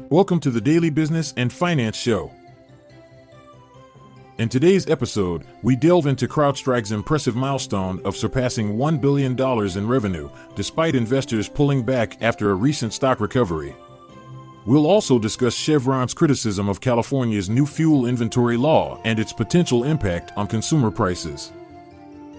Welcome to the Daily Business and Finance Show. In today's episode, we delve into CrowdStrike's impressive milestone of surpassing $1 billion in revenue, despite investors pulling back after a recent stock recovery. We'll also discuss Chevron's criticism of California's new fuel inventory law and its potential impact on consumer prices.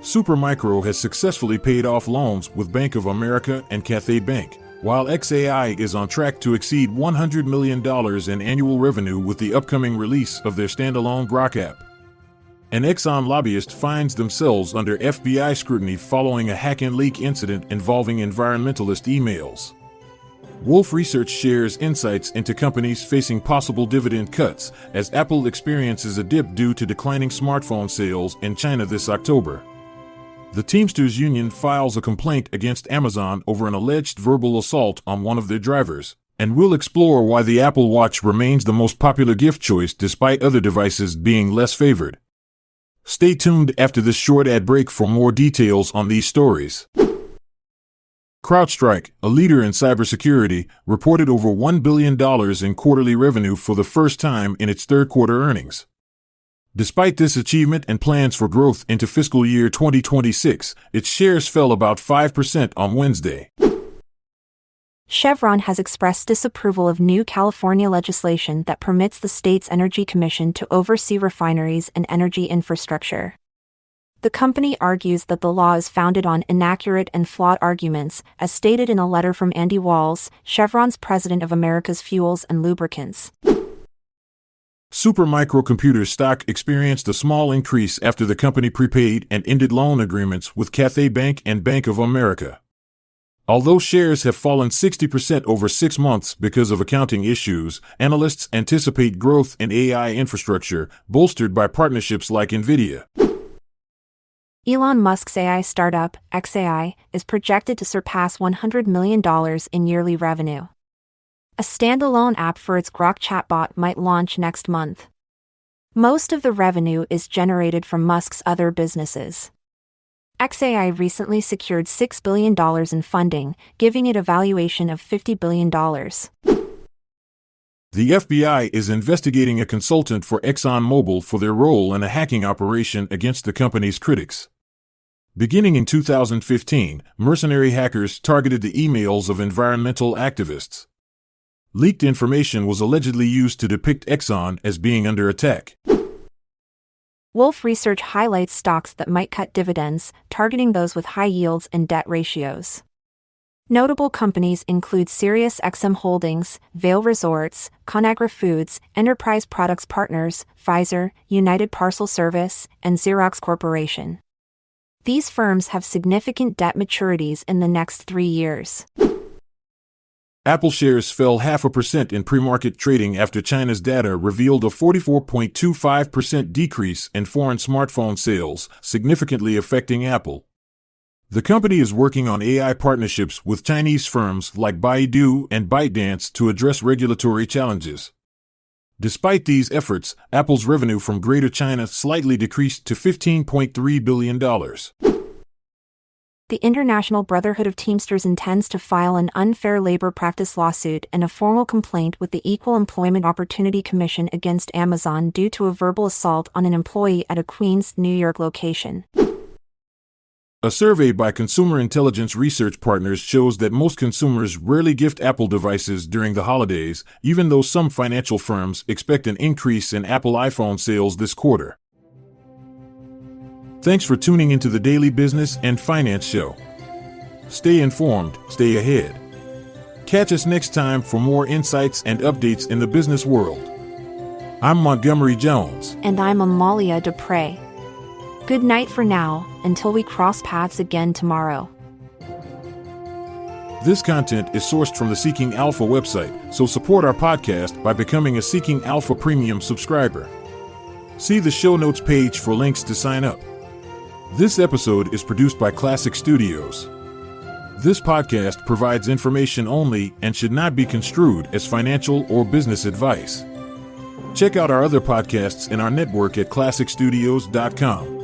Supermicro has successfully paid off loans with Bank of America and Cathay Bank, while xAI is on track to exceed $100 million in annual revenue with the upcoming release of their standalone Grok app. An Exxon lobbyist finds themselves under FBI scrutiny following a hack and leak incident involving environmentalist emails. Wolf Research shares insights into companies facing possible dividend cuts as Apple experiences a dip due to declining smartphone sales in China this October. The Teamsters Union files a complaint against Amazon over an alleged verbal assault on one of their drivers, and we'll explore why the Apple Watch remains the most popular gift choice despite other devices being less favored. Stay tuned after this short ad break for more details on these stories. CrowdStrike, a leader in cybersecurity, reported over $1 billion in quarterly revenue for the first time in its third quarter earnings. Despite this achievement and plans for growth into fiscal year 2026, its shares fell about 5% on Wednesday. Chevron has expressed disapproval of new California legislation that permits the state's Energy Commission to oversee refineries and energy infrastructure. The company argues that the law is founded on inaccurate and flawed arguments, as stated in a letter from Andy Walls, Chevron's president of America's Fuels and Lubricants. Supermicro Computer's stock experienced a small increase after the company prepaid and ended loan agreements with Cathay Bank and Bank of America. Although shares have fallen 60% over 6 months because of accounting issues, analysts anticipate growth in AI infrastructure, bolstered by partnerships like NVIDIA. Elon Musk's AI startup, xAI, is projected to surpass $100 million in yearly revenue. A standalone app for its Grok chatbot might launch next month. Most of the revenue is generated from Musk's other businesses. xAI recently secured $6 billion in funding, giving it a valuation of $50 billion. The FBI is investigating a consultant for ExxonMobil for their role in a hacking operation against the company's critics. Beginning in 2015, mercenary hackers targeted the emails of environmental activists. Leaked information was allegedly used to depict Exxon as being under attack. Wolf Research highlights stocks that might cut dividends, targeting those with high yields and debt ratios. Notable companies include SiriusXM Holdings, Vail Resorts, Conagra Foods, Enterprise Products Partners, Pfizer, United Parcel Service, and Xerox Corporation. These firms have significant debt maturities in the next 3 years. Apple shares fell 0.5% in pre-market trading after China's data revealed a 44.25% decrease in foreign smartphone sales, significantly affecting Apple. The company is working on AI partnerships with Chinese firms like Baidu and ByteDance to address regulatory challenges. Despite these efforts, Apple's revenue from Greater China slightly decreased to $15.3 billion. The International Brotherhood of Teamsters intends to file an unfair labor practice lawsuit and a formal complaint with the Equal Employment Opportunity Commission against Amazon due to a verbal assault on an employee at a Queens, New York location. A survey by Consumer Intelligence Research Partners shows that most consumers rarely gift Apple devices during the holidays, even though some financial firms expect an increase in Apple iPhone sales this quarter. Thanks for tuning into the Daily Business and Finance Show. Stay informed, stay ahead. Catch us next time for more insights and updates in the business world. I'm Montgomery Jones. And I'm Amalia Dupre. Good night for now, until we cross paths again tomorrow. This content is sourced from the Seeking Alpha website, so support our podcast by becoming a Seeking Alpha Premium subscriber. See the show notes page for links to sign up. This episode is produced by Classic Studios. This podcast provides information only and should not be construed as financial or business advice. Check out our other podcasts in our network at classicstudios.com.